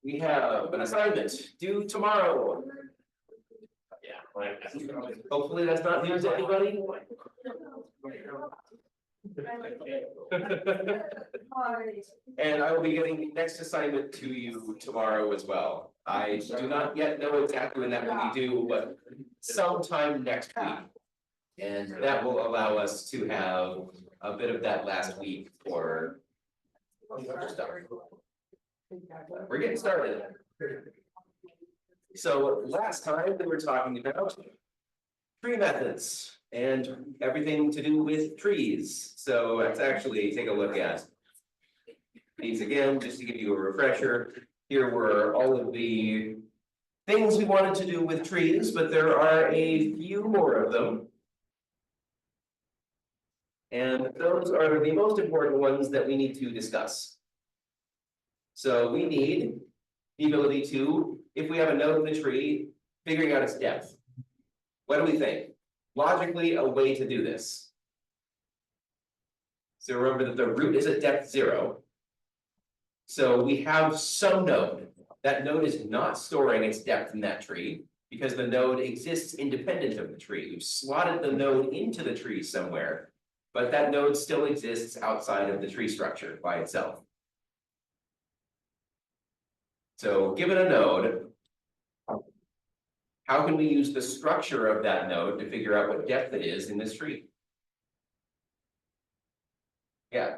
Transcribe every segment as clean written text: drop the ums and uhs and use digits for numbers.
We have an assignment due tomorrow. Yeah. Hopefully that's not news to anybody. And I will be getting the next assignment to you tomorrow as well. I do not yet know exactly when that will be due, but sometime next week. And that will allow us to have a bit of that last week for stuff. We're getting started. So last time we were talking about tree methods and everything to do with trees. So let's actually take a look at these again, just to give you a refresher. Here were all of the things we wanted to do with trees, but there are a few more of them. And those are the most important ones that we need to discuss. So we need the ability to, if we have a node in the tree, figuring out its depth. What do we think? Logically, a way to do this. So remember that the root is at depth 0. So we have some node. That node is not storing its depth in that tree because the node exists independent of the tree. You've slotted the node into the tree somewhere, but that node still exists outside of the tree structure by itself. So given a node, how can we use the structure of that node to figure out what depth it is in this tree? Yeah.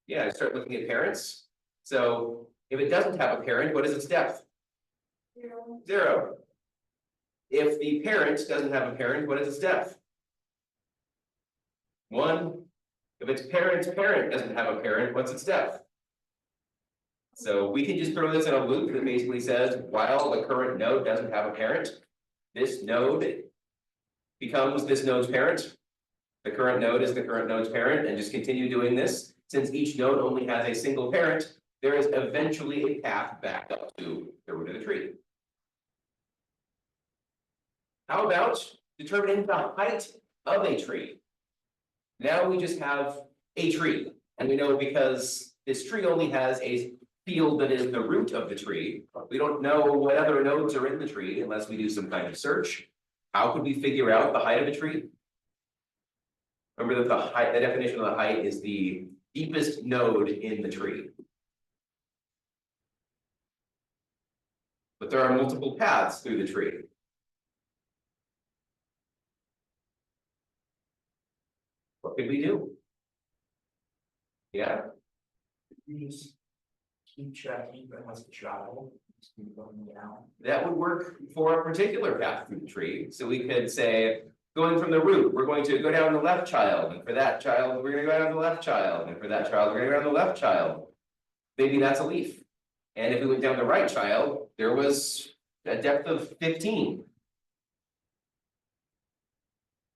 Yeah, start looking at parents. So if it doesn't have a parent, what is its depth? 0. If the parent doesn't have a parent, what is its depth? 1. If its parent's parent doesn't have a parent, what's its depth? So we can just throw this in a loop that basically says, while the current node doesn't have a parent, this node becomes this node's parent. The current node is the current node's parent, and just continue doing this. Since each node only has a single parent, there is eventually a path back up to the root of the tree. How about determining the height of a tree? Now we just have a tree, and we know because this tree only has a field that is the root of the tree. We don't know what other nodes are in the tree unless we do some kind of search. How could we figure out the height of a tree? Remember that the definition of the height is the deepest node in the tree. But there are multiple paths through the tree. What could we do? Yeah. You just keep checking that has a child, just keep going down. That would work for a particular path through the tree. So we could say, going from the root, we're going to go down the left child, and for that child, we're going to go down the left child, and for that child, we're going to go down the left child. Maybe that's a leaf. And if we went down the right child, there was a depth of 15.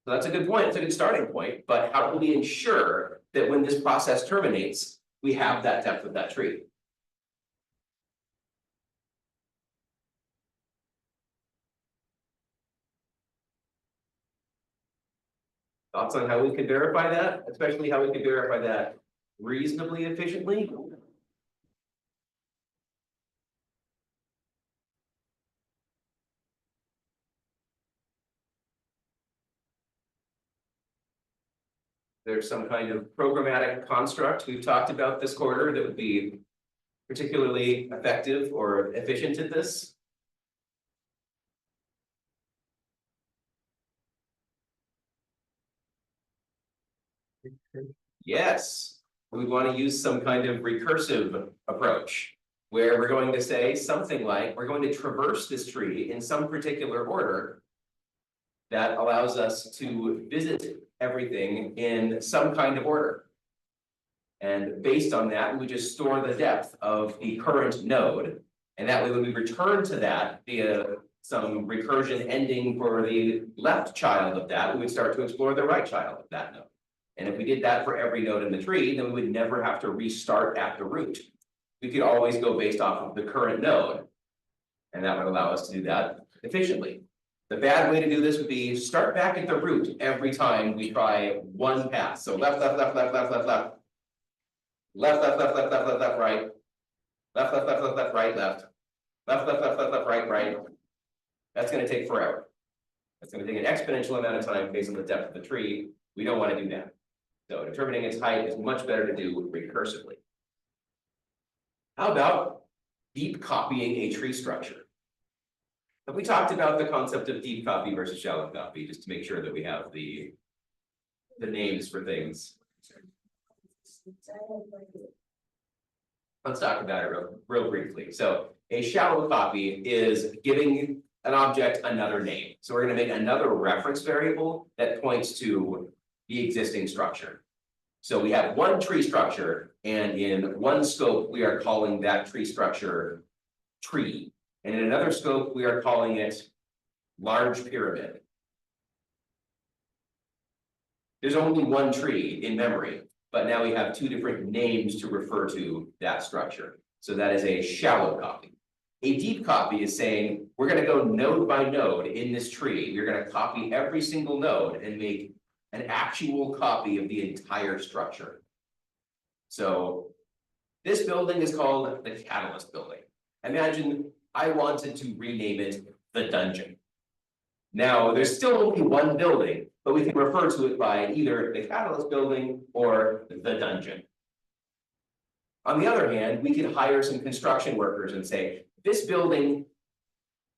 So that's a good point. It's a good starting point. But how do we ensure that when this process terminates, we have that depth of that tree? Thoughts on how we could verify that, especially how we could verify that reasonably efficiently? There's some kind of programmatic construct we've talked about this quarter that would be particularly effective or efficient at this. Yes, we want to use some kind of recursive approach where we're going to say something like, we're going to traverse this tree in some particular order that allows us to visit everything in some kind of order. And based on that, we just store the depth of the current node. And that way, when we return to that via some recursion ending for the left child of that, we would start to explore the right child of that node. And if we did that for every node in the tree, then we would never have to restart at the root. We could always go based off of the current node. And that would allow us to do that efficiently. The bad way to do this would be start back at the root every time we try one path. So left, left, left, left, left, left, left. Left, left, left, left, left, left, left, right. left, left, left, left, left, right, left. Left, left, left, left, left, right, right. That's gonna take forever. That's gonna take an exponential amount of time based on the depth of the tree. We don't want to do that. So determining its height is much better to do recursively. How about deep copying a tree structure? Have we talked about the concept of deep copy versus shallow copy, just to make sure that we have the names for things? Let's talk about it real briefly. So a shallow copy is giving an object another name. So we're going to make another reference variable that points to the existing structure. So we have one tree structure, and in one scope, we are calling that tree structure tree. And in another scope, we are calling it large pyramid. There's only one tree in memory, but now we have two different names to refer to that structure. So that is a shallow copy. A deep copy is saying, we're going to go node by node in this tree. You're going to copy every single node and make an actual copy of the entire structure. So this building is called the Catalyst Building. Imagine I wanted to rename it the Dungeon. Now, there's still only one building, but we can refer to it by either the Catalyst Building or the Dungeon. On the other hand, we could hire some construction workers and say, this building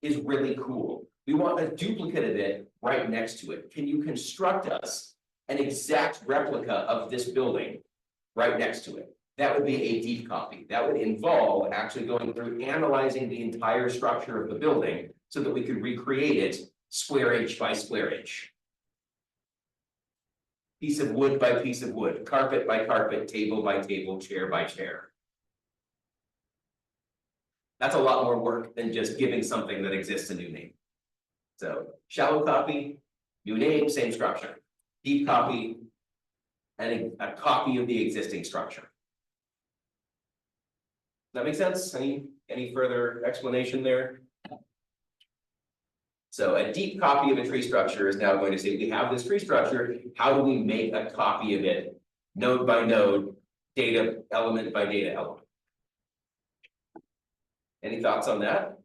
is really cool. We want a duplicate of it right next to it. Can you construct us an exact replica of this building right next to it? That would be a deep copy. That would involve actually going through analyzing the entire structure of the building so that we could recreate it square inch by square inch. Piece of wood by piece of wood, carpet by carpet, table by table, chair by chair. That's a lot more work than just giving something that exists a new name. So shallow copy, new name, same structure. Deep copy, and a copy of the existing structure. Does that make sense? Any further explanation there? So a deep copy of a tree structure is now going to say, we have this tree structure, how do we make a copy of it, node by node, data element by data element? Any thoughts on that?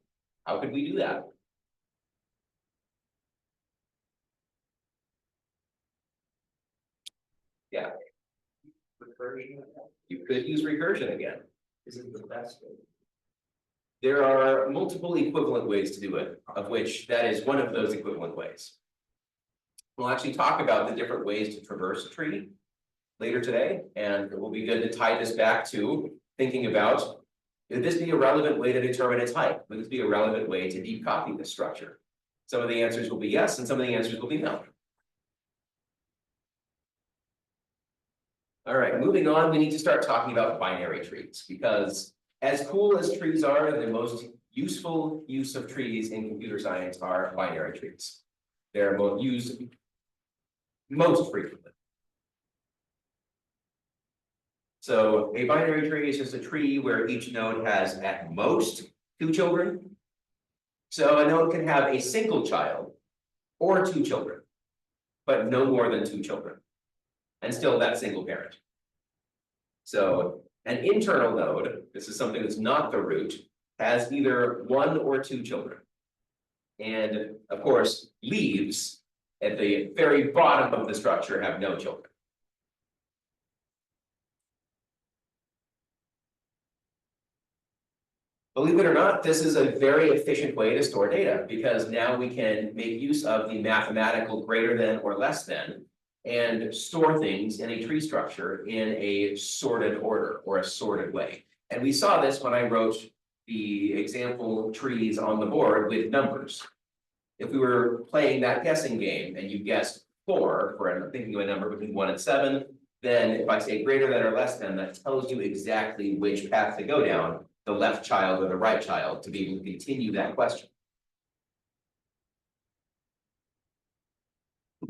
How could we do that? Yeah. Recursion. You could use recursion again. Is it the best way? There are multiple equivalent ways to do it, of which that is one of those equivalent ways. We'll actually talk about the different ways to traverse a tree later today, and it will be good to tie this back to thinking about, would this be a relevant way to determine its height? Would this be a relevant way to deep copy this structure? Some of the answers will be yes, and some of the answers will be no. All right, moving on, we need to start talking about binary trees, because as cool as trees are, the most useful use of trees in computer science are binary trees. They're used most frequently. So a binary tree is just a tree where each node has at most 2 children. So a node can have a single child or 2 children, but no more than 2 children, and still that single parent. So an internal node, this is something that's not the root, has either 1 or 2 children. And of course, leaves at the very bottom of the structure have no children. Believe it or not, this is a very efficient way to store data, because now we can make use of the mathematical greater than or less than and store things in a tree structure in a sorted order or a sorted way. And we saw this when I wrote the example trees on the board with numbers. If we were playing that guessing game and you guessed 4 for thinking of a number between 1 and 7, then if I say greater than or less than, that tells you exactly which path to go down, the left child or the right child, to be able to continue that question.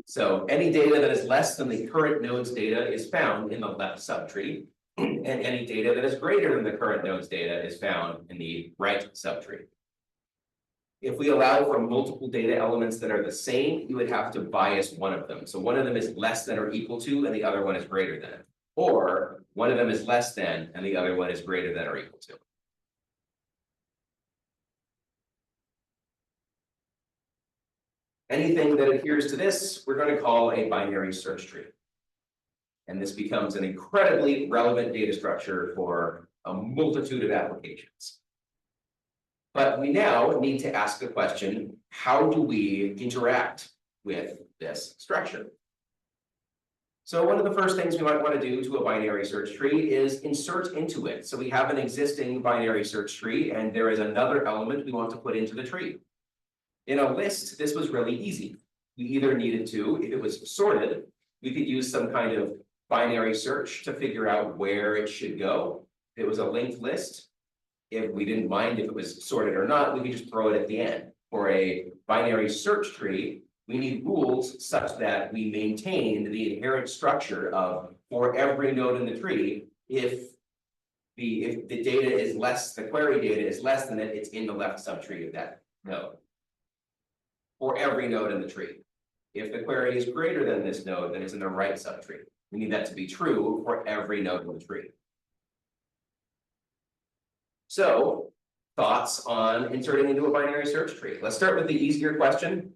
So any data that is less than the current node's data is found in the left subtree, and any data that is greater than the current node's data is found in the right subtree. If we allow for multiple data elements that are the same, you would have to bias one of them. So one of them is less than or equal to, and the other one is greater than. Or one of them is less than, and the other one is greater than or equal to. Anything that adheres to this, we're going to call a binary search tree. And this becomes an incredibly relevant data structure for a multitude of applications. But we now need to ask the question, how do we interact with this structure? So one of the first things we might want to do to a binary search tree is insert into it. So we have an existing binary search tree, and there is another element we want to put into the tree. In a list, this was really easy. We either needed to, if it was sorted, we could use some kind of binary search to figure out where it should go. If it was a linked list, if we didn't mind if it was sorted or not, we could just throw it at the end. For a binary search tree, we need rules such that we maintain the inherent structure of, for every node in the tree, if the data is less, the query data is less than it, it's in the left subtree of that node. For every node in the tree. If the query is greater than this node, then it's in the right subtree. We need that to be true for every node in the tree. So, thoughts on inserting into a binary search tree? Let's start with the easier question.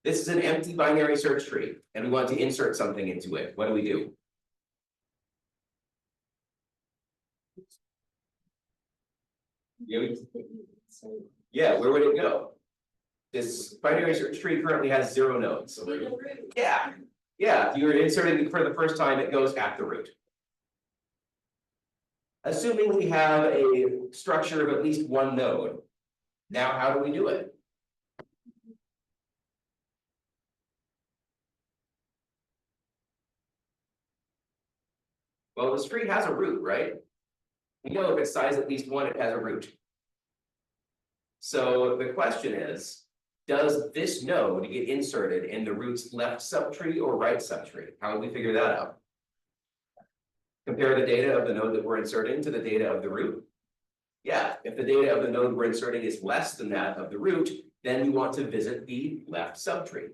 This is an empty binary search tree, and we want to insert something into it. What do we do? Yeah, where would it go? This binary search tree currently has 0 nodes. So yeah, if you're inserting it for the first time, it goes at the root. Assuming we have a structure of at least 1 node, now how do we do it? Well, this tree has a root, right? We know if it's size at least 1, it has a root. So the question is, does this node get inserted in the root's left subtree or right subtree? How do we figure that out? Compare the data of the node that we're inserting to the data of the root. Yeah, if the data of the node we're inserting is less than that of the root, then we want to visit the left subtree.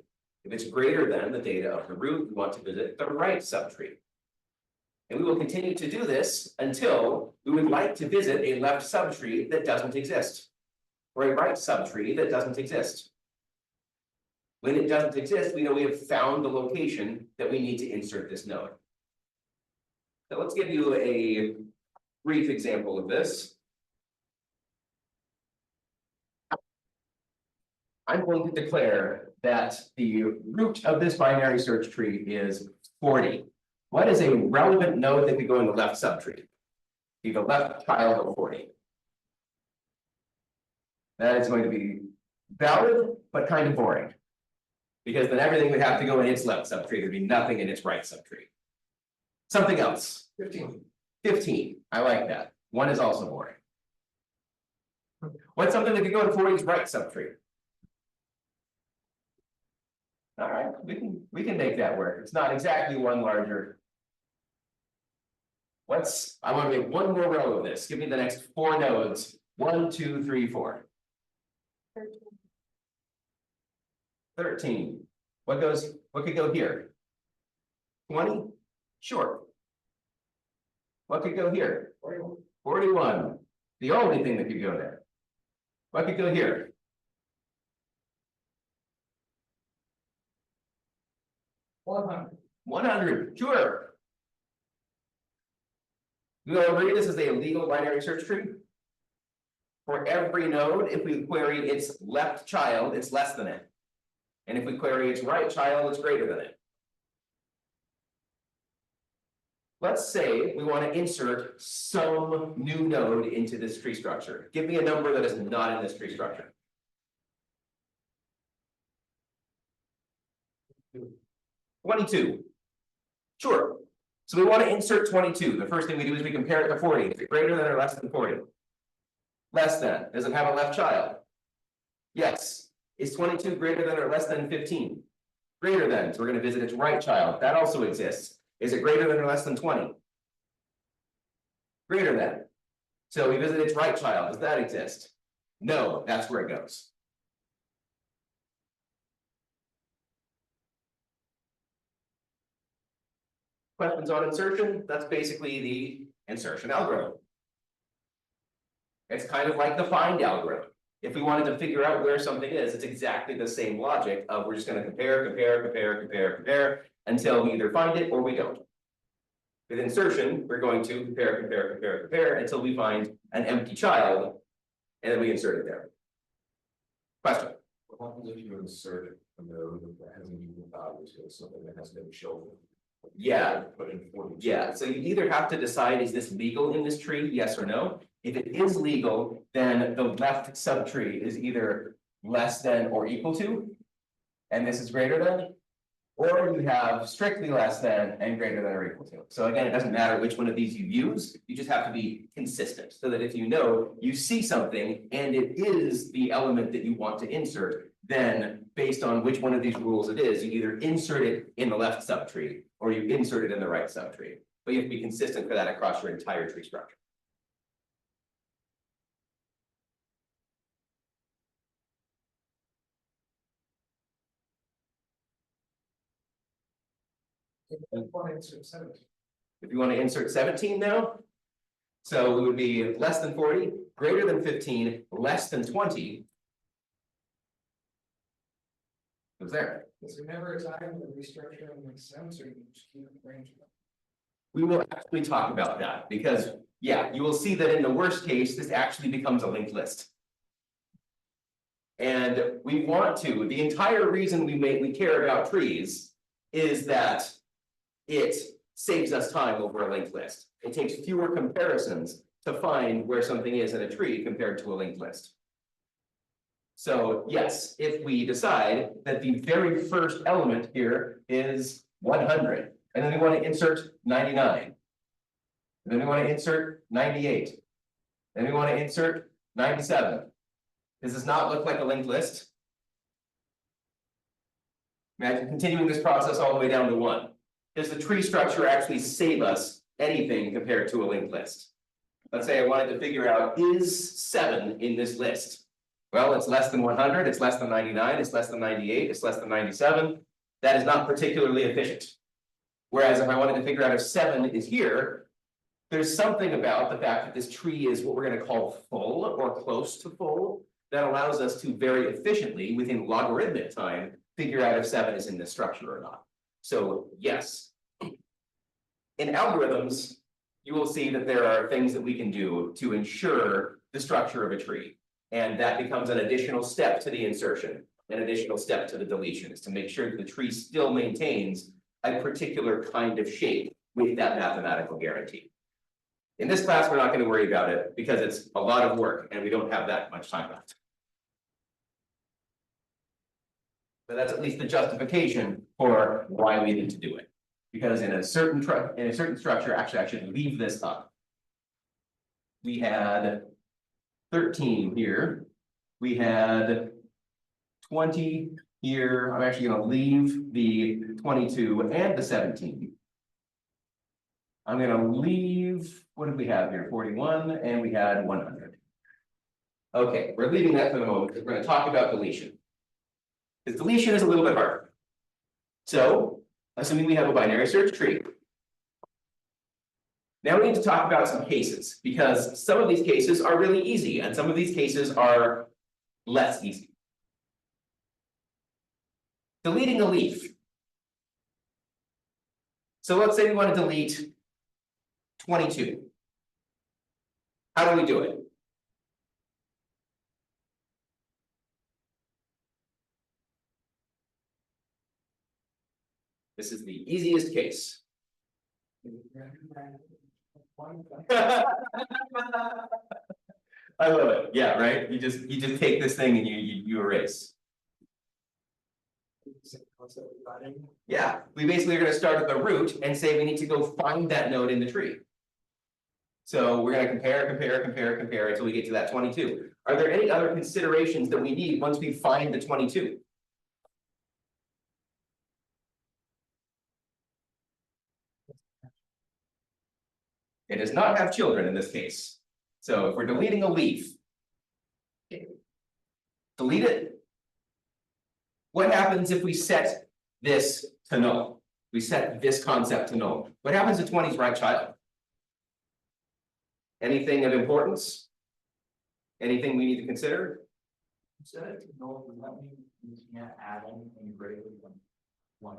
If it's greater than the data of the root, we want to visit the right subtree. And we will continue to do this until we would like to visit a left subtree that doesn't exist, or a right subtree that doesn't exist. When it doesn't exist, we know we have found the location that we need to insert this node. So let's give you a brief example of this. I'm going to declare that the root of this binary search tree is 40. What is a relevant node that could go in the left subtree? Be the left child of 40. That is going to be valid, but kind of boring. Because then everything would have to go in its left subtree. There'd be nothing in its right subtree. Something else. 15. 15. I like that. 1 is also boring. What's something that could go in 40's right subtree? All right, we can make that work. It's not exactly 1 larger. I want to make 1 more row of this. Give me the next 4 nodes. 1, 2, 3, 4. 13. What could go here? 20? Sure. What could go here? 41. 41. The only thing that could go there. What could go here? 100. 100. Sure. We all agree this is a legal binary search tree. For every node, if we query its left child, it's less than it. And if we query its right child, it's greater than it. Let's say we want to insert some new node into this tree structure. Give me a number that is not in this tree structure. 22. Sure. So we want to insert 22. The first thing we do is we compare it to 40. Is it greater than or less than 40? Less than. Does it have a left child? Yes. Is 22 greater than or less than 15? Greater than. So we're going to visit its right child. That also exists. Is it greater than or less than 20? Greater than. So we visit its right child. Does that exist? No, that's where it goes. Questions on insertion? That's basically the insertion algorithm. It's kind of like the find algorithm. If we wanted to figure out where something is, it's exactly the same logic of we're just gonna compare until we either find it or we don't. With insertion, we're going to compare until we find an empty child, and then we insert it there. Question? What happens if you insert a node that has an equal value, so something that has no children? Yeah. Put in 42. Yeah, so you either have to decide, is this legal in this tree, yes or no? If it is legal, then the left subtree is either less than or equal to, and this is greater than, or you have strictly less than and greater than or equal to. So again, it doesn't matter which one of these you use, you just have to be consistent, so that if you know you see something and it is the element that you want to insert, then based on which one of these rules it is, you either insert it in the left subtree or you insert it in the right subtree. But you have to be consistent for that across your entire tree structure. If you want to insert 17 now, so it would be less than 40, greater than 15, less than 20. Who's there? Is there never a time when restructuring makes sense, or you just keep it ranging? We will actually talk about that because, yeah, you will see that in the worst case, this actually becomes a linked list. And we want to, the entire reason we care about trees is that it saves us time over a linked list. It takes fewer comparisons to find where something is in a tree compared to a linked list. So yes, if we decide that the very first element here is 100, and then we want to insert 99, and then we want to insert 98, then we want to insert 97. Does this not look like a linked list? Imagine continuing this process all the way down to 1. Does the tree structure actually save us anything compared to a linked list? Let's say I wanted to figure out, is 7 in this list? Well, it's less than 100, it's less than 99, it's less than 98, it's less than 97. That is not particularly efficient. Whereas if I wanted to figure out if 7 is here, there's something about the fact that this tree is what we're going to call full or close to full that allows us to very efficiently, within logarithmic time, figure out if 7 is in this structure or not. So yes, in algorithms, you will see that there are things that we can do to ensure the structure of a tree. And that becomes an additional step to the insertion, an additional step to the deletion, is to make sure that the tree still maintains a particular kind of shape with that mathematical guarantee. In this class, we're not going to worry about it because it's a lot of work and we don't have that much time left. But that's at least the justification for why we need to do it. Because in a certain structure, actually I should leave this up. We had 13 here. We had 20 here. I'm actually going to leave the 22 and the 17. I'm going to leave, what did we have here? 41, and we had 100. Okay, we're leaving that for the moment because we're going to talk about deletion. Because deletion is a little bit harder. So, assuming we have a binary search tree. Now we need to talk about some cases, because some of these cases are really easy, and some of these cases are less easy. Deleting a leaf. So let's say we want to delete 22. How do we do it? This is the easiest case. I love it. Yeah, right. You just take this thing and you erase. Yeah, we basically are going to start at the root and say we need to go find that node in the tree. So we're going to compare until we get to that 22. Are there any other considerations that we need once we find the 22? It does not have children in this case. So if we're deleting a leaf, delete it. What happens if we set this to null? We set this concept to null. What happens to 20's right child? Anything of importance? Anything we need to consider? Set it to null, does that mean you can't add anything greater than one?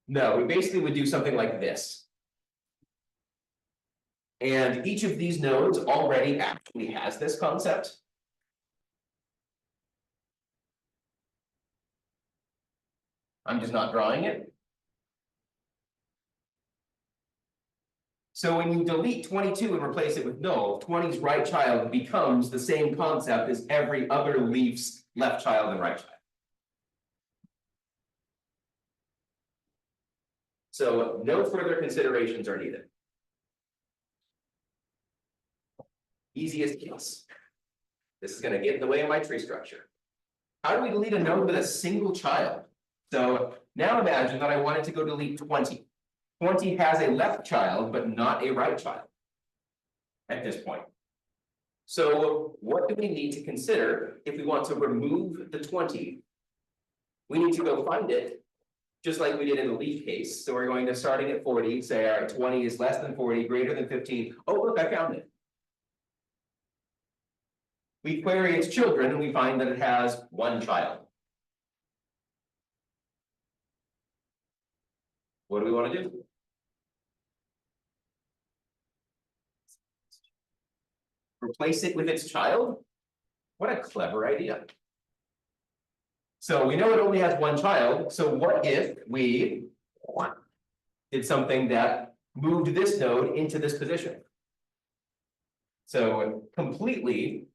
No, we basically would do something like this. And each of these nodes already actually has this concept. I'm just not drawing it. So when you delete 22 and replace it with null, 20's right child becomes the same concept as every other leaf's left child and right child. So no further considerations are needed. Easiest case. This is going to get in the way of my tree structure. How do we delete a node with a single child? So now imagine that I wanted to go delete 20. 20 has a left child, but not a right child at this point. So what do we need to consider if we want to remove the 20? We need to go find it, just like we did in the leaf case. So we're going to, starting at 40, say, all right, 20 is less than 40, greater than 15. Oh, look, I found it. We query its children and we find that it has one child. What do we want to do? Replace it with its child? What a clever idea. So we know it only has one child, so what if we did something that moved this node into this position? So completely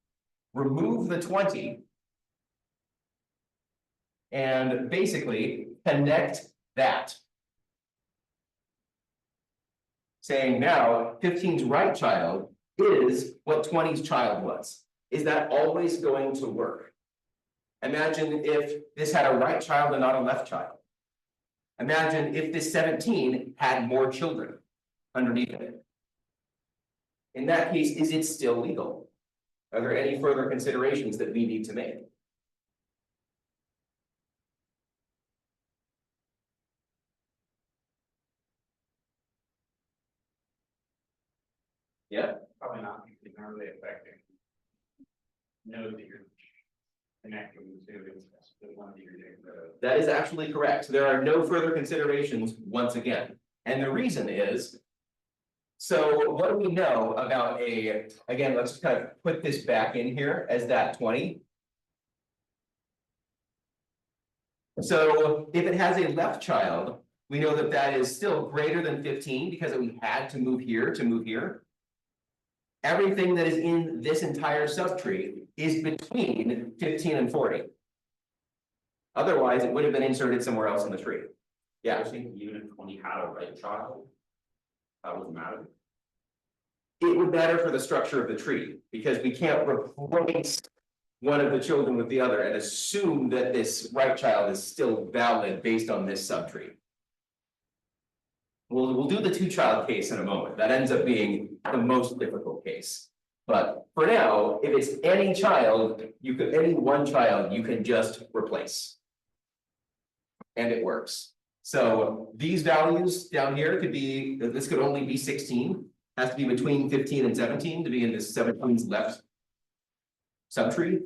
remove the 20 and basically connect that. Saying now 15's right child is what 20's child was. Is that always going to work? Imagine if this had a right child and not a left child. Imagine if this 17 had more children underneath it. In that case, is it still legal? Are there any further considerations that we need to make? Yeah, Probably not, because it's not really affecting. Know that you're connecting to the one that you're doing. that is actually correct. There are no further considerations once again. And the reason is, so what do we know about again, let's just kind of put this back in here as that 20. So if it has a left child, we know that that is still greater than 15 because we had to move here to move here. Everything that is in this entire subtree is between 15 and 40. Otherwise, it would have been inserted somewhere else in the tree. Yeah. I think even if 20 had a right child, that would matter. It would matter for the structure of the tree because we can't replace one of the children with the other and assume that this right child is still valid based on this subtree. We'll do the two-child case in a moment. That ends up being the most difficult case. But for now, if it's any child, any one child, you can just replace. And it works. So these values down here could be, this could only be 16, has to be between 15 and 17 to be in this 17's left subtree.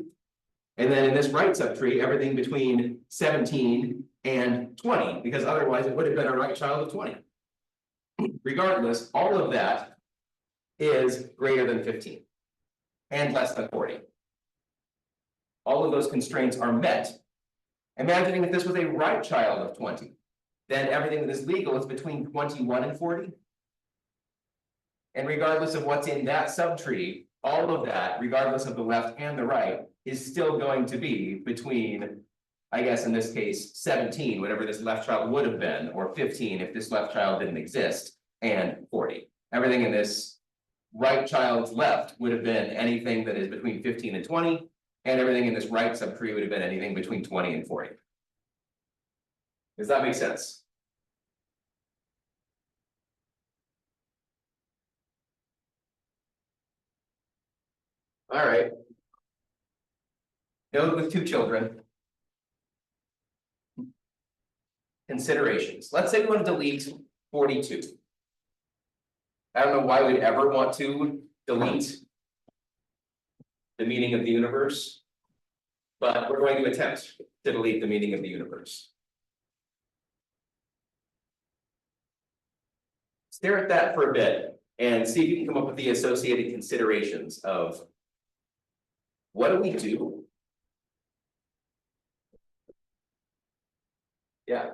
And then in this right subtree, everything between 17 and 20, because otherwise it would have been a right child of 20. Regardless, all of that is greater than 15 and less than 40. All of those constraints are met. Imagining if this was a right child of 20, then everything that is legal is between 21 and 40. And regardless of what's in that subtree, all of that, regardless of the left and the right, is still going to be between, I guess in this case, 17, whatever this left child would have been, or 15 if this left child didn't exist, and 40. Everything in this right child's left would have been anything that is between 15 and 20, and everything in this right subtree would have been anything between 20 and 40. Does that make sense? All right. Node with two children. Considerations. Let's say we want to delete 42. I don't know why we'd ever want to delete the meaning of the universe. But we're going to attempt to delete the meaning of the universe. Stare at that for a bit and see if you can come up with the associated considerations of what do we do? Yeah,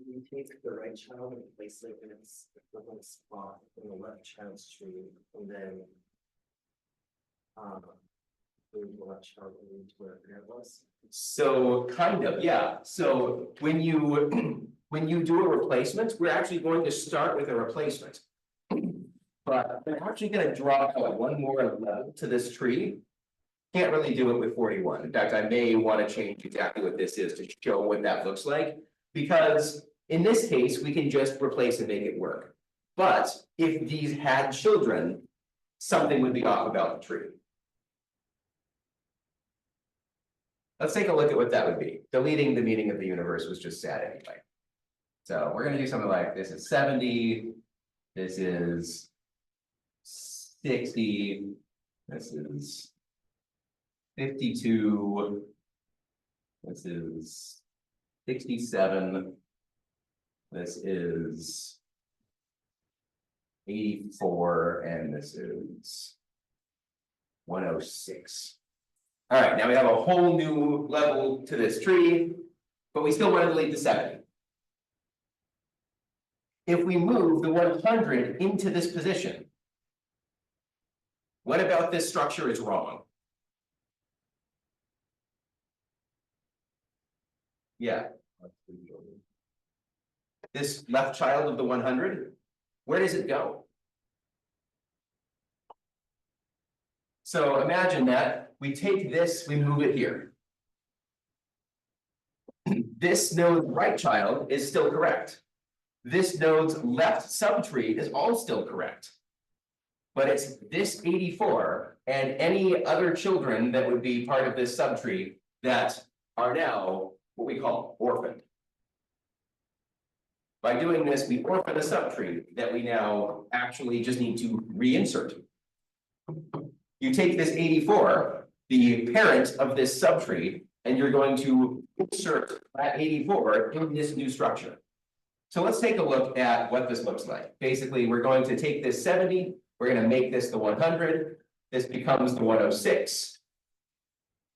We take the right child and place it in its equivalent spot in the left child's tree, and then. Move the left child into where it was. so kind of, yeah. So when you do a replacement, we're actually going to start with a replacement. But I'm actually gonna draw out one more level to this tree. Can't really do it with 41. In fact, I may want to change exactly what this is to show what that looks like. Because in this case, we can just replace and make it work. But if these had children, something would be off about the tree. Let's take a look at what that would be. Deleting the meaning of the universe was just sad anyway. So we're gonna do something like this is 70, this is 60, this is 52, this is 67, this is 84, and this is 106. All right, now we have a whole new level to this tree, but we still want to delete the 70. If we move the 100 into this position, what about this structure is wrong? Yeah. This left child of the 100, where does it go? So imagine that we take this, we move it here. This node's right child is still correct. This node's left subtree is all still correct. But it's this 84 and any other children that would be part of this subtree that are now what we call orphaned. By doing this, we orphan a subtree that we now actually just need to reinsert. You take this 84, the parent of this subtree, and you're going to insert that 84 in this new structure. So let's take a look at what this looks like. Basically, we're going to take this 70, we're going to make this the 100, this becomes the 106.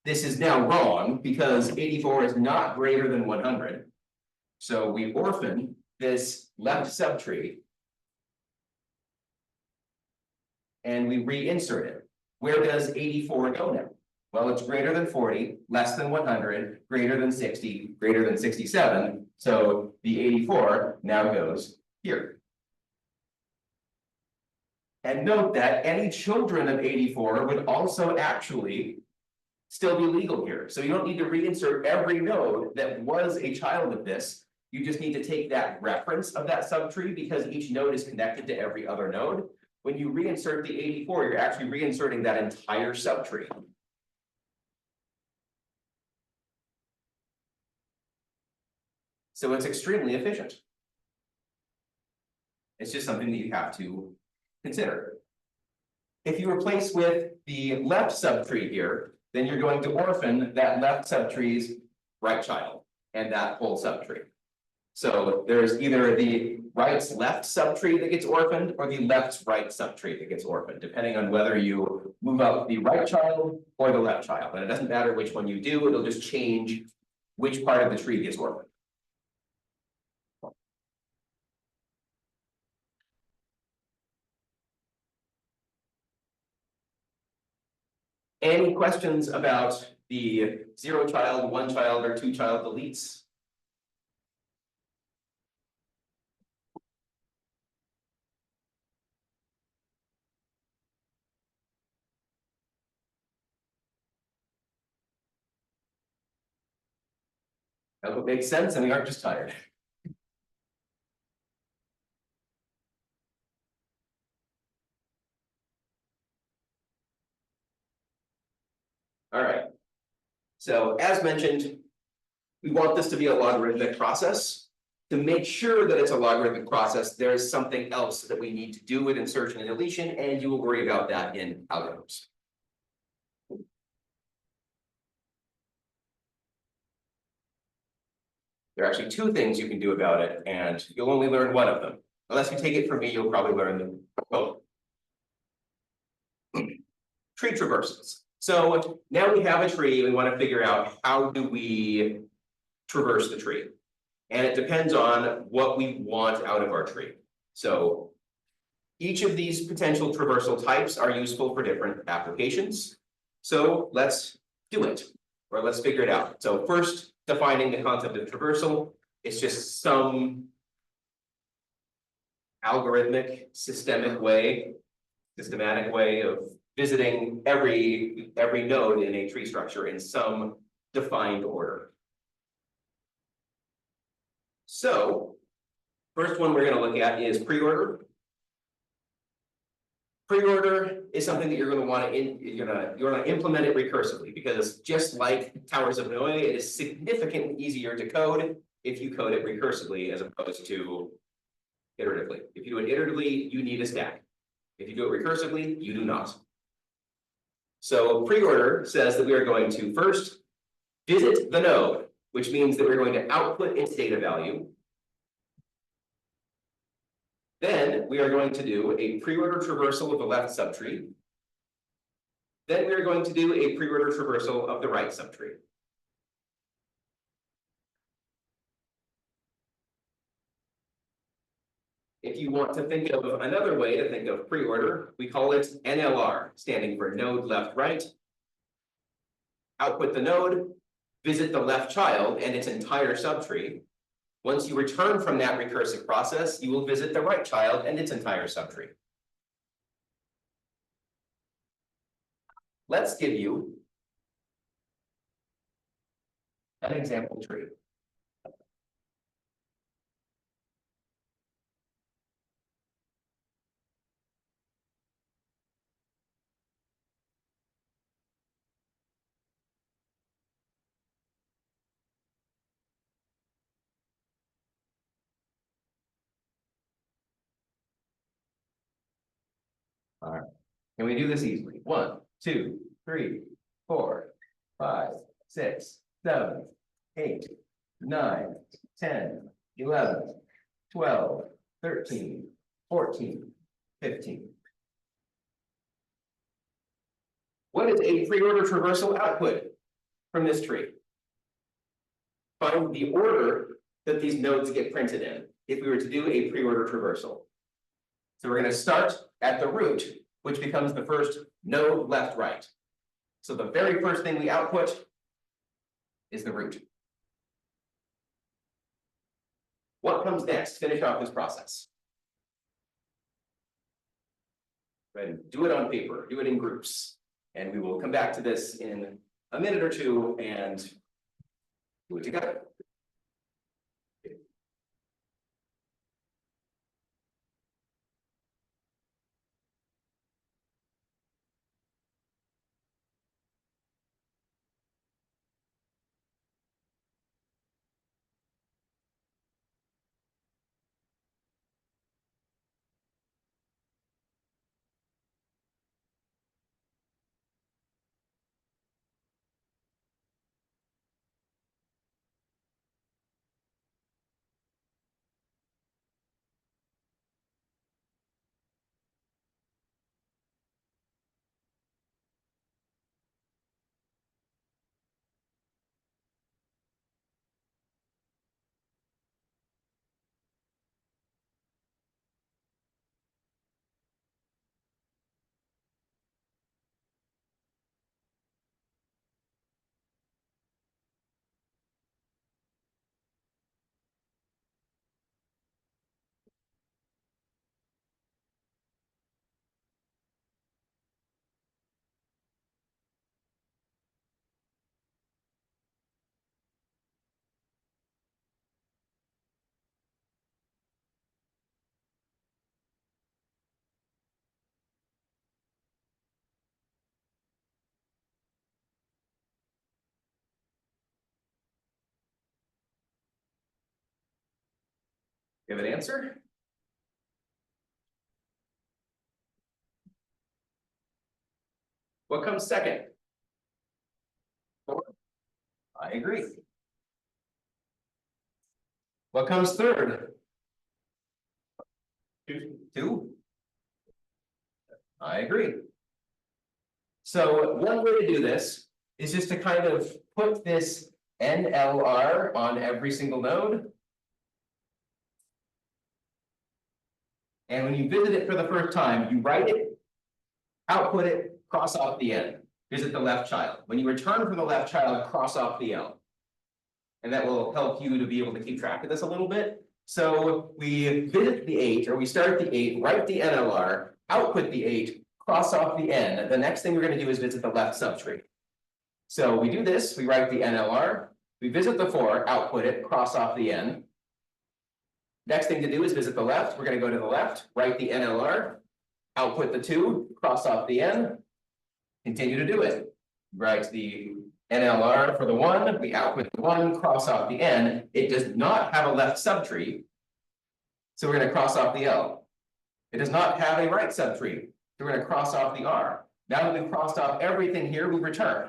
This is now wrong because 84 is not greater than 100. So we orphan this left subtree and we reinsert it. Where does 84 go now? Well, it's greater than 40, less than 100, greater than 60, greater than 67. So the 84 now goes here. And note that any children of 84 would also actually still be legal here. So you don't need to reinsert every node that was a child of this. You just need to take that reference of that subtree because each node is connected to every other node. When you reinsert the 84, you're actually reinserting that entire subtree. So it's extremely efficient. It's just something that you have to consider. If you replace with the left subtree here, then you're going to orphan that left subtree's right child and that whole subtree. So there's either the right's left subtree that gets orphaned or the left's right subtree that gets orphaned, depending on whether you move up the right child or the left child. And it doesn't matter which one you do, it'll just change which part of the tree gets orphaned. Any questions about the 0 child, 1 child, or 2 child deletes? I hope it makes sense and we aren't just tired. All right. So as mentioned, we want this to be a logarithmic process. To make sure that it's a logarithmic process, there is something else that we need to do with insertion and deletion, and you will worry about that in algorithms. There are actually two things you can do about it, and you'll only learn one of them. Unless you take it from me, you'll probably learn them both. Tree traversals. So now we have a tree, we want to figure out how do we traverse the tree. And it depends on what we want out of our tree. So each of these potential traversal types are useful for different applications. So let's do it, or let's figure it out. So first, defining the concept of traversal, it's just some algorithmic, systematic way of visiting every node in a tree structure in some defined order. So, first one we're going to look at is preorder. Preorder is something that you're going to want to implement it recursively, because just like towers of Noah, it is significantly easier to code if you code it recursively as opposed to iteratively. If you do it iteratively, you need a stack. If you do it recursively, you do not. So preorder says that we are going to first visit the node, which means that we're going to output its data value. Then we are going to do a preorder traversal of the left subtree. Then we are going to do a preorder traversal of the right subtree. If you want to think of another way to think of preorder, we call it NLR, standing for node left right. Output the node, visit the left child and its entire subtree. Once you return from that recursive process, you will visit the right child and its entire subtree. Let's give you an example tree. All right. Can we do this easily? 1, 2, 3, 4, 5, 6, 7, 8, 9, 10, 11, 12, 13, 14, 15. What is a preorder traversal output from this tree? Find the order that these nodes get printed in if we were to do a preorder traversal. So we're going to start at the root, which becomes the first node left right. So the very first thing we output is the root. What comes next? Finish off this process. Go ahead and do it on paper, do it in groups. And we will come back to this in a minute or two and do it together. You have an answer? What comes second? 4. I agree. What comes third? 2. 2. I agree. So one way to do this is just to kind of put this NLR on every single node. And when you visit it for the first time, you write it, output it, cross off the N, visit the left child. When you return from the left child, cross off the L. And that will help you to be able to keep track of this a little bit. So we visit the 8, or we start the 8, write the NLR, output the 8, cross off the N. The next thing we're going to do is visit the left subtree. So we do this, we write the NLR, we visit the 4, output it, cross off the N. Next thing to do is visit the left. We're going to go to the left, write the NLR, output the 2, cross off the N, continue to do it. Write the NLR for the 1, we output the 1, cross off the N. It does not have a left subtree, so we're going to cross off the L. It does not have a right subtree, so we're going to cross off the R. Now that we've crossed off everything here, we return.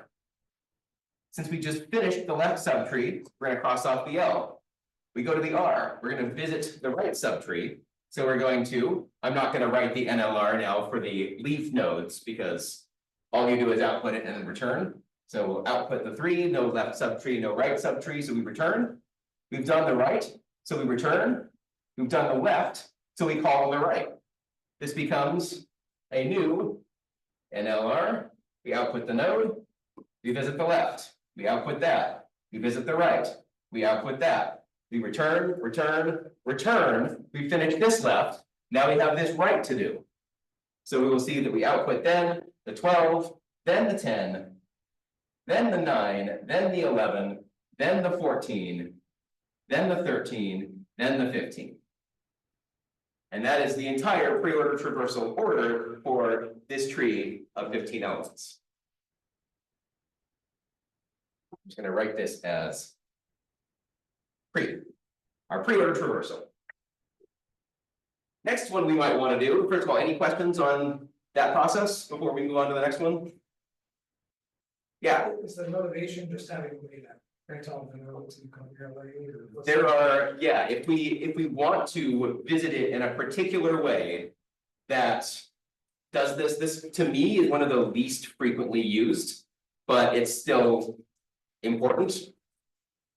Since we just finished the left subtree, we're going to cross off the L. We go to the R, we're going to visit the right subtree. So we're going to, I'm not going to write the NLR now for the leaf nodes because all you do is output it and then return. So we'll output the 3, no left subtree, no right subtree, so we return. We've done the right, so we return. We've done the left, so we call the right. This becomes a new NLR. We output the node, we visit the left, we output that, we visit the right, we output that. We return, return, we finish this left, now we have this right to do. So we will see that we output then the 12, then the 10, then the 9, then the 11, then the 14, then the 13, then the 15. And that is the entire pre-order traversal order for this tree of 15 elements. I'm just going to write this as our pre-order traversal. Next one we might want to do, first of all, any questions on that process before we move on to the next one? Yeah. Is the motivation just having a way to print all the notes and compare later? There are, yeah, if we want to visit it in a particular way that does this to me is one of the least frequently used, but it's still important.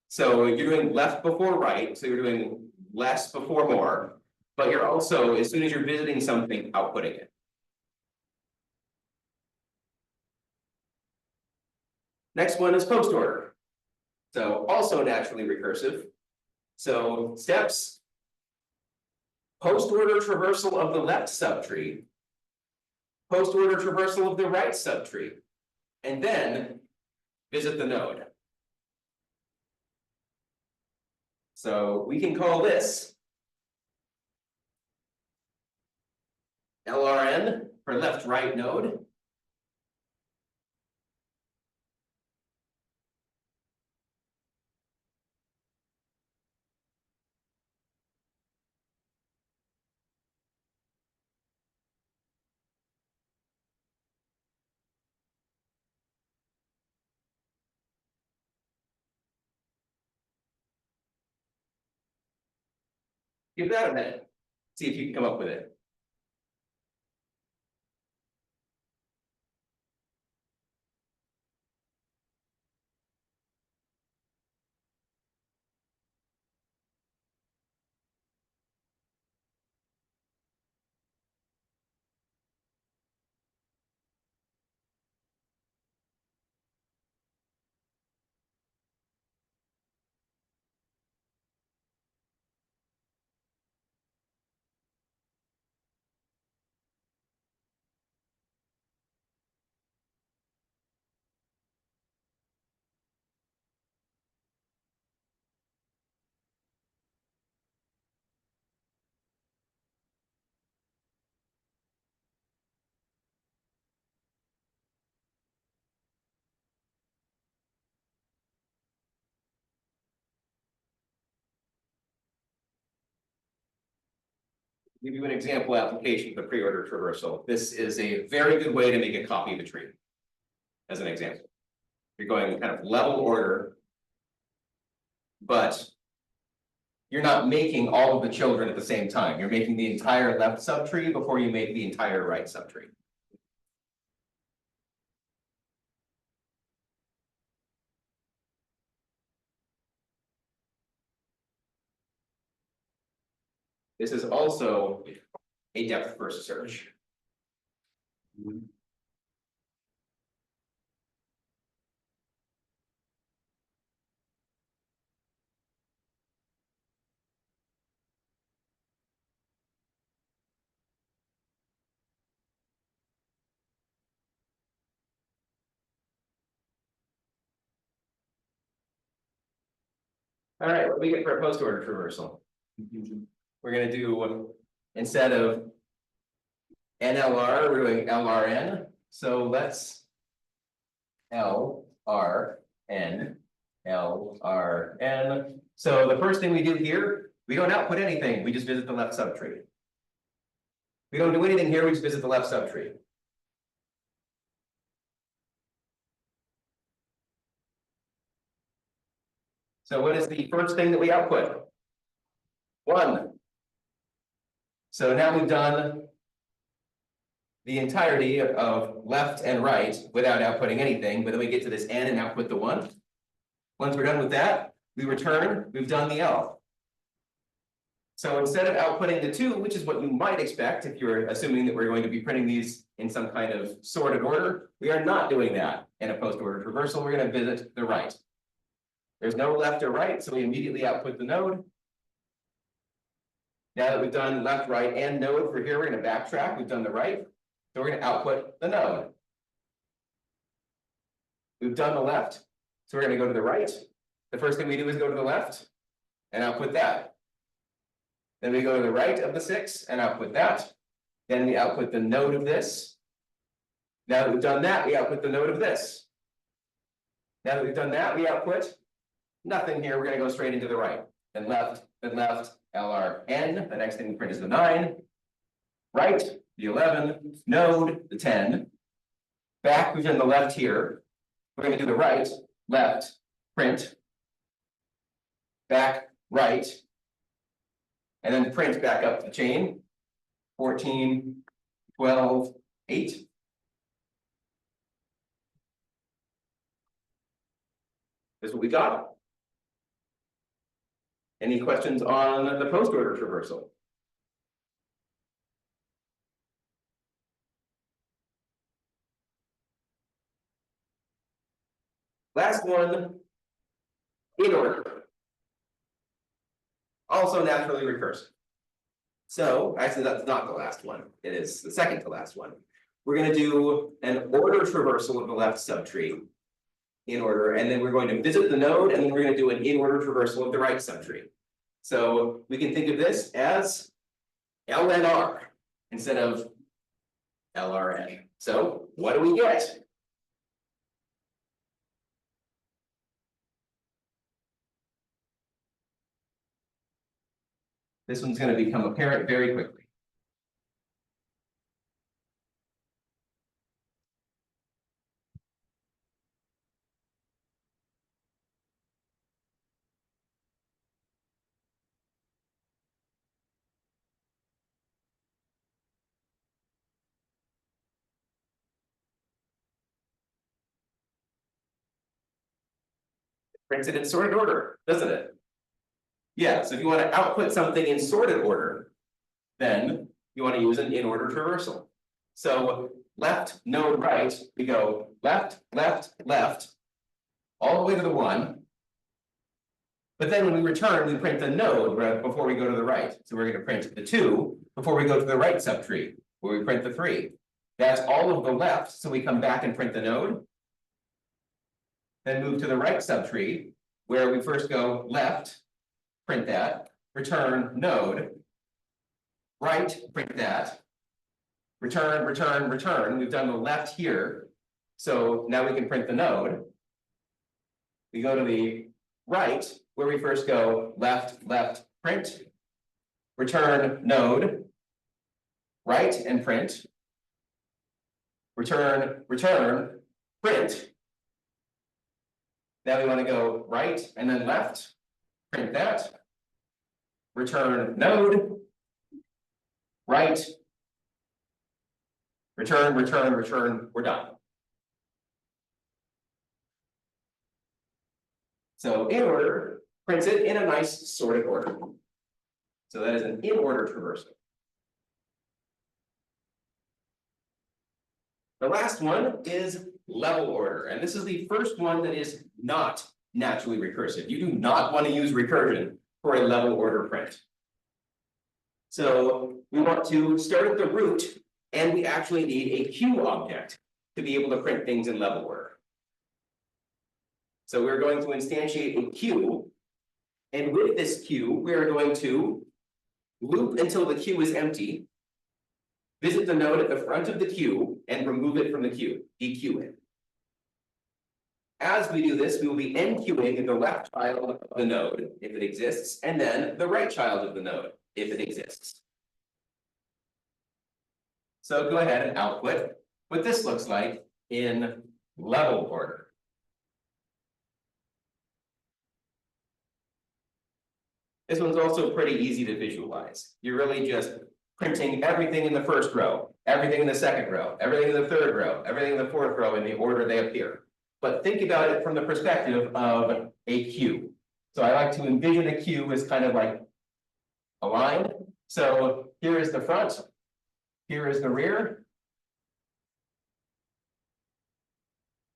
So you're doing left before right, so you're doing less before more, but you're also, as soon as you're visiting something, outputting it. Next one is post order. So also naturally recursive. So steps, post order traversal of the left subtree, post order traversal of the right subtree, and then visit the node. So we can call this LRN for left right node. Give that a minute. See if you can come up with it. Give you an example application for pre-order traversal. This is a very good way to make a copy of a tree. As an example, you're going kind of level order, but you're not making all of the children at the same time. You're making the entire left subtree before you make the entire right subtree. This is also a depth first search. All right, what do we get for a post order traversal? We're gonna do, instead of NLR, we're doing LRN, so let's LRN, LRN. So the first thing we do here, we don't output anything, we just visit the left subtree. We don't do anything here, we just visit the left subtree. So what is the first thing that we output? 1. So now we've done the entirety of left and right without outputting anything, but then we get to this N and output the 1. Once we're done with that, we return, we've done the L. So instead of outputting the 2, which is what you might expect if you're assuming that we're going to be printing these in some kind of sorted order, we are not doing that in a post-order traversal. We're going to visit the right. There's no left or right, so we immediately output the node. Now that we've done left, right, and node for here, we're going to backtrack. We've done the right, so we're going to output the node. We've done the left, so we're going to go to the right. The first thing we do is go to the left and output that. Then we go to the right of the 6 and output that. Then we output the node of this. Now that we've done that, we output the node of this. Now that we've done that, we output nothing here. We're going to go straight into the right. Then left, LRN. The next thing we print is the 9. Right, the 11. Node, the 10. Back, we've done the left here. We're going to do the right, left, print. Back, right. And then print back up the chain. 14, 12, 8. This is what we got. Any questions on the post order traversal? Last one, in order. Also naturally recursive. So actually, that's not the last one. It is the second to last one. We're going to do an order traversal of the left subtree in order, and then we're going to visit the node, and then we're going to do an in order traversal of the right subtree. So we can think of this as LNR instead of LRN. So what do we get? This one's going to become apparent very quickly. Prints it in sorted order, doesn't it? Yeah, so if you want to output something in sorted order, then you want to use an in order traversal. So left, node, right, we go left, left, left, all the way to the 1. But then when we return, we print the node before we go to the right. So we're going to print the 2 before we go to the right subtree, where we print the 3. That's all of the left, so we come back and print the node. Then move to the right subtree, where we first go left, print that, return node, right, print that, return, return, return. We've done the left here, so now we can print the node. We go to the right, where we first go left, left, print, return node, right, and print, return, return, print. Now we want to go right and then left, print that, return node. Right. Return, return, return, we're done. So in order prints it in a nice sorted order. So that is an in order traversal. The last one is level order, and this is the first one that is not naturally recursive. You do not want to use recursion for a level order print. So we want to start at the root, and we actually need a queue object to be able to print things in level order. So we're going to instantiate a queue, and with this queue, we are going to loop until the queue is empty, visit the node at the front of the queue, and remove it from the queue, dequeue it. As we do this, we will be enqueuing the left child of the node, if it exists, and then the right child of the node, if it exists. So go ahead and output what this looks like in level order. This one's also pretty easy to visualize. You're really just printing everything in the first row, everything in the second row, everything in the third row, everything in the fourth row in the order they appear. But think about it from the perspective of a queue. So I like to envision a queue as kind of like a line. So here is the front, here is the rear.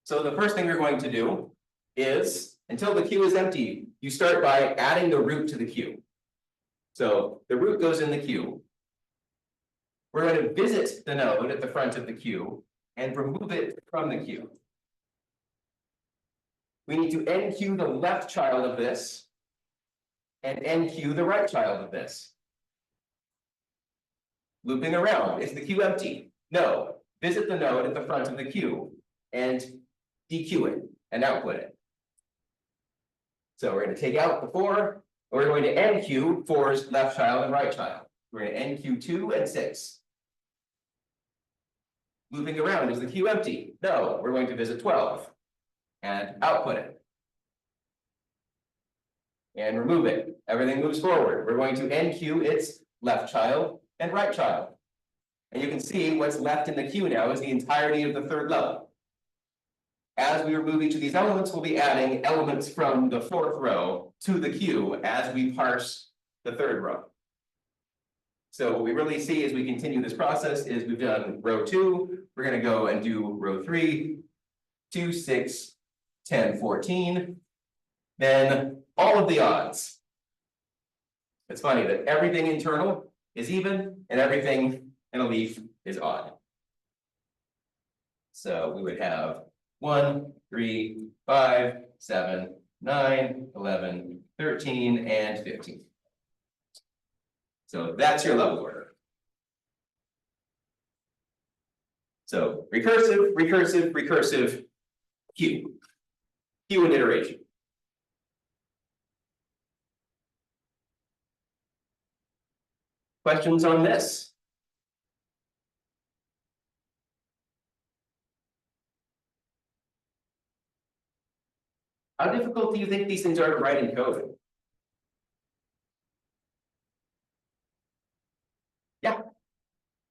So the first thing we're going to do is, until the queue is empty, you start by adding the root to the queue. So the root goes in the queue. We're going to visit the node at the front of the queue and remove it from the queue. We need to enqueue the left child of this and enqueue the right child of this. Looping around, is the queue empty? No. Visit the node at the front of the queue and dequeue it and output it. So we're going to take out the 4, and we're going to enqueue 4's left child and right child. We're going to enqueue 2 and 6. Looping around, is the queue empty? No, we're going to visit 12 and output it. And remove it. Everything moves forward. We're going to enqueue its left child and right child. And you can see what's left in the queue now is the entirety of the third level. As we remove each of these elements, we'll be adding elements from the fourth row to the queue as we parse the third row. So what we really see as we continue this process is we've done row 2, we're going to go and do row 3, 2, 6, 10, 14, then all of the odds. It's funny that everything internal is even and everything in a leaf is odd. So we would have 1, 3, 5, 7, 9, 11, 13, and 15. So that's your level order. So recursive, recursive, recursive, queue. Queue and iteration. Questions on this? How difficult do you think these things are to write in code? Yeah.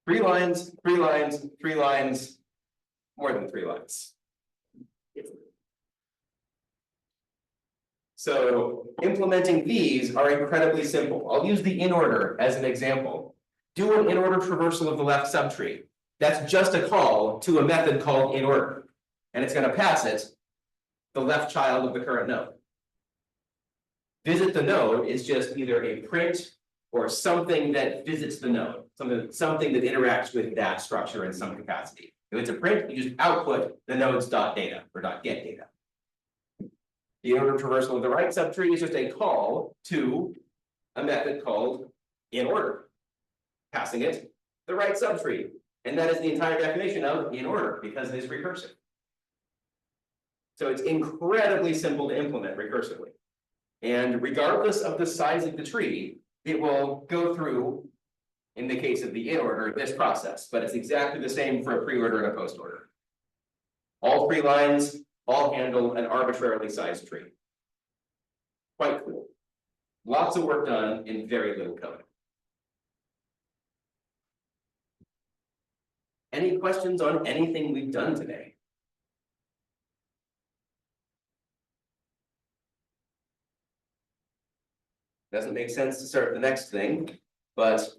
3 lines, 3 lines, 3 lines, more than 3 lines. So implementing these are incredibly simple. I'll use the in order as an example. Do an in order traversal of the left subtree. That's just a call to a method called in order. And it's going to pass it the left child of the current node. Visit the node is just either a print or something that visits the node, something that interacts with that structure in some capacity. If it's a print, you just output the node's .data or .get data. The in order traversal of the right subtree is just a call to a method called in order, passing it the right subtree. And that is the entire definition of in order because it is recursive. So it's incredibly simple to implement recursively. And regardless of the size of the tree, it will go through, in the case of the in order, this process, but it's exactly the same for a pre-order and a post-order. All 3 lines, all handle an arbitrarily sized tree. Quite cool. Lots of work done in very little code. Any questions on anything we've done today? Doesn't make sense to start the next thing, but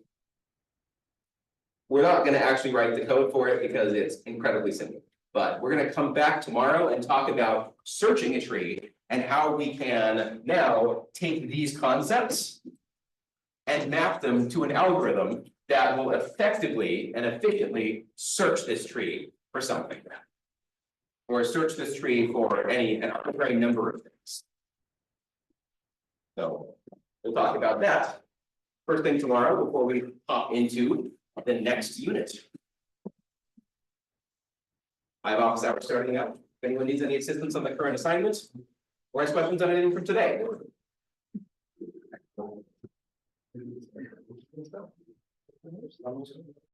we're not gonna actually write the code for it because it's incredibly simple. But we're gonna come back tomorrow and talk about searching a tree and how we can now take these concepts and map them to an algorithm that will effectively and efficiently search this tree for something. Or search this tree for an arbitrary number of things. So we'll talk about that first thing tomorrow before we hop into the next unit. I have office hours starting up. If anyone needs any assistance on the current assignment or has questions on anything from today.